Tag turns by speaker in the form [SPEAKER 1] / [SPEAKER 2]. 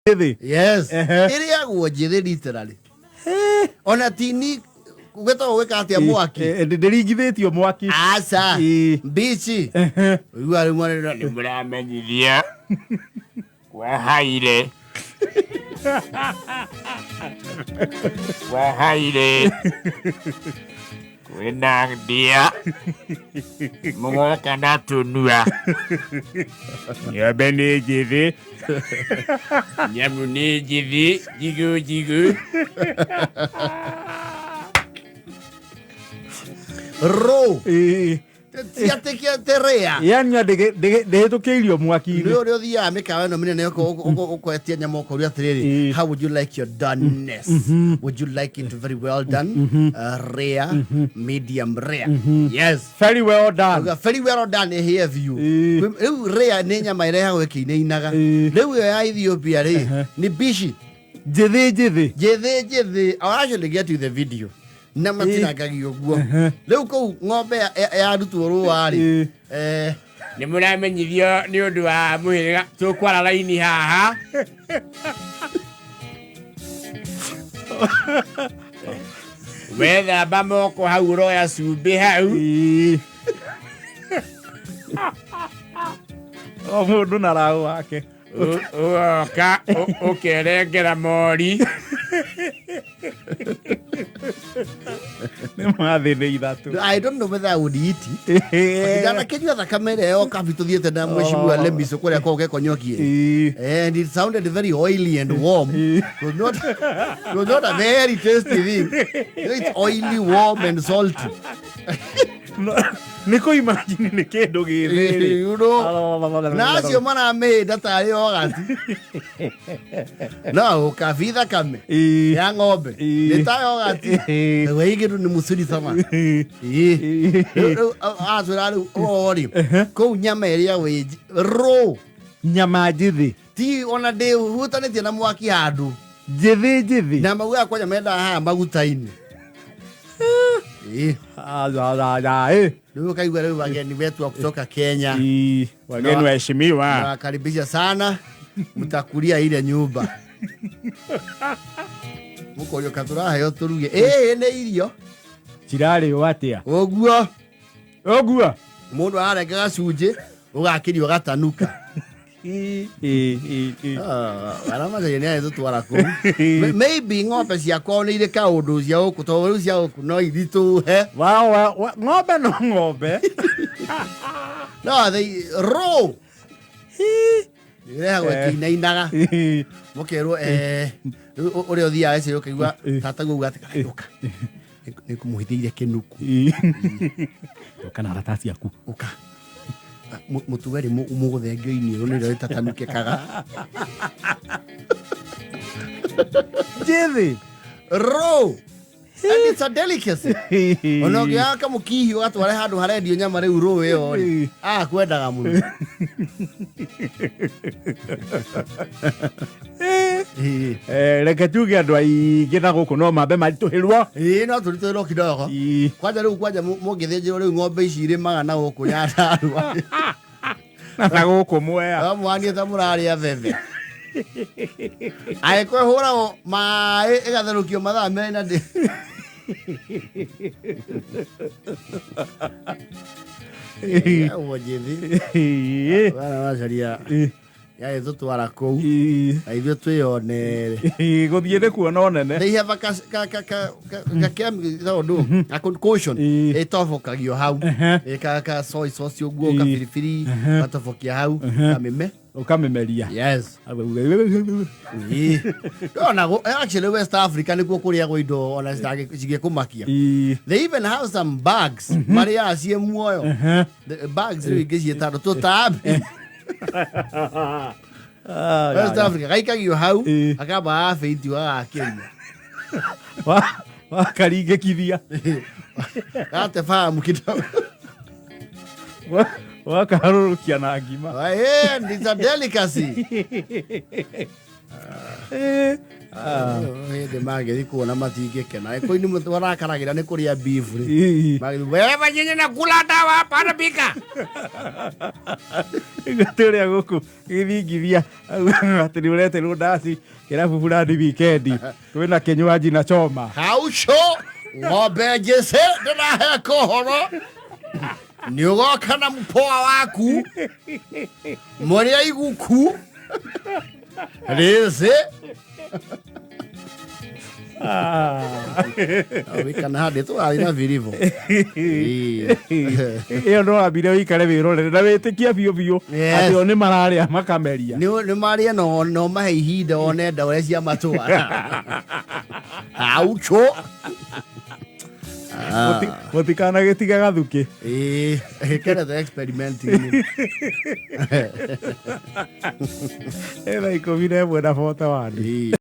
[SPEAKER 1] Yes. Area go njithi literally. Ona tini Kugeto weka atia mwaki.
[SPEAKER 2] Ndirigithitio mwaki.
[SPEAKER 1] Asa. Bichi. Uyu ari mwana ni muramenyithia.
[SPEAKER 3] Wahaire. Wahaire. Kwena ndia. Mungu kana tunua. Nyabe ni njithi. Nyamu ni njithi. Jigu jigu.
[SPEAKER 1] Ro. Tiatekia terea.
[SPEAKER 2] Yani ndehitukiirio mwaki.
[SPEAKER 1] Rio thia mikawa no minene ukwetia nyama ukoria atiriri. How would you like your doneness? Would you like it very well done? Rare, medium rare. Yes.
[SPEAKER 2] Very well done.
[SPEAKER 1] Very well done here of you. Rare ni nyama ireha ikine inaga. Riu ya Ethiopia ri ni bishi. Njithi. I'll actually get you the video. Nama tinagagio guo. Riu ko ng'ombe ya rutu ruari.
[SPEAKER 3] Ni muramenyithio ni undu wa muhiriga tukwara laini haha. Wetha bamoko hau roya cumbi hau.
[SPEAKER 2] O mundu na rau wake.
[SPEAKER 3] Oka ukerengera mori.
[SPEAKER 1] I don't know whether I would eat it. Ndana kenywa thakame reo kabituthiete na mweciwa lembiso kuria koge konyokie. And it sounded very oily and warm. It was not a very tasty thing. It's oily, warm and salty.
[SPEAKER 2] Niko imagine ni kindu githiri.
[SPEAKER 1] You know. Nacio mana me data yo gati. No, kavida kame. Ya ng'ombe. Nitayo gati. Wewe ngiru ni musuri sama. Azuralu ori. Ko nyama iria we ro.
[SPEAKER 2] Nyama njithi.
[SPEAKER 1] Ti ona de hutanetie na mwaki handu.
[SPEAKER 2] Njithi.
[SPEAKER 1] Na magu akwa nyama enda ha magutaini. Ndio kaigwa leo wageni wetu wa kutoka Kenya.
[SPEAKER 3] Wageni waheshimiwa.
[SPEAKER 1] Nawakaribisha sana. Mtakulia ile nyumba. Muko yo katura yo turuge. Ne irio.
[SPEAKER 2] Cirari watia.
[SPEAKER 1] Ogua.
[SPEAKER 2] Mundu
[SPEAKER 1] arekaga cunje ugakirio gatanuka. Arama yene ayo twara ku. Maybe ng'ombe ciakwa ni ile kaundu cia uku to cia uku no ithitu he.
[SPEAKER 2] Ng'ombe no ng'ombe.
[SPEAKER 1] No, they raw. Ireha gwekina inaga. Mukerwo uri othia ese ukigwa tata gugu atikaruka. Ni kumuhithiire kinuku.
[SPEAKER 2] Kana ratasi yaku.
[SPEAKER 1] Uka. Mutuweri muguthengia ini ro niro itatanuke kaga.
[SPEAKER 2] Njithi.
[SPEAKER 1] Raw. And it's a delicacy. Ono giaka mukihi watware handu harendio nyama riu ro yo. Kwendaga muno.
[SPEAKER 2] Reke tuge andu aingi na guku no mambe marituhirwo.
[SPEAKER 1] No turituhirwo kidogo. Kwanja riu mungithinjirwo riu ng'ombe ici irimaga na guku nyandarua.
[SPEAKER 2] Na guku mwea.
[SPEAKER 1] Mwani ta muraria bebe. Ai kwehura mai igatherukio mathaa mena ndi. Njithi. Wana wacaria. Ya ezo twara kou. Aithio twionere.
[SPEAKER 2] Guthiire kuona onene.
[SPEAKER 1] They have a concussion. Etofokagio hau. Ka soy sauce uguo ka piripiri. Atofokia hau. Kameme.
[SPEAKER 2] Ukamemeria.
[SPEAKER 1] Yes. Actually West Africa nikuo kuria go indo ona cige kumakia. They even have some bags. Maria cie muoyo. The bags ri gicie tano tutabi. West Africa kaikagio hau akaba afeiti wa akenya.
[SPEAKER 2] Wa karinge kithia.
[SPEAKER 1] Ate fahamu kidogo.
[SPEAKER 2] Wakaharurukia na ngima.
[SPEAKER 1] And it's a delicacy. Hĩndĩ magĩthiĩ kuona matingĩkena kwĩni warakaragĩra nĩ kũrĩa beef
[SPEAKER 3] wewe nyinyi nakula dawa hapana pika
[SPEAKER 2] Gaturia guku githingithia ati ni ureterwo ndaci kirabu fulani wikendi twina kinywaji na choma
[SPEAKER 1] hauco ng'ombe njĩcĩ ndĩrahe kohoro nĩ ũgoka na mpoa waku mũrĩa iguku rĩcĩ wĩkana handĩ tũrathiĩ na virivo
[SPEAKER 2] ĩyo no wambire ũikare wĩrorere na wĩtĩkia biũ biũ atĩ o nĩ mararĩa makameria
[SPEAKER 1] nĩ marĩa no mahe ihinda one nda ũrĩa cia matwara aucho
[SPEAKER 2] mũtikanagĩtige gathuki
[SPEAKER 1] kenete experimenting
[SPEAKER 2] ĩna 11 na 41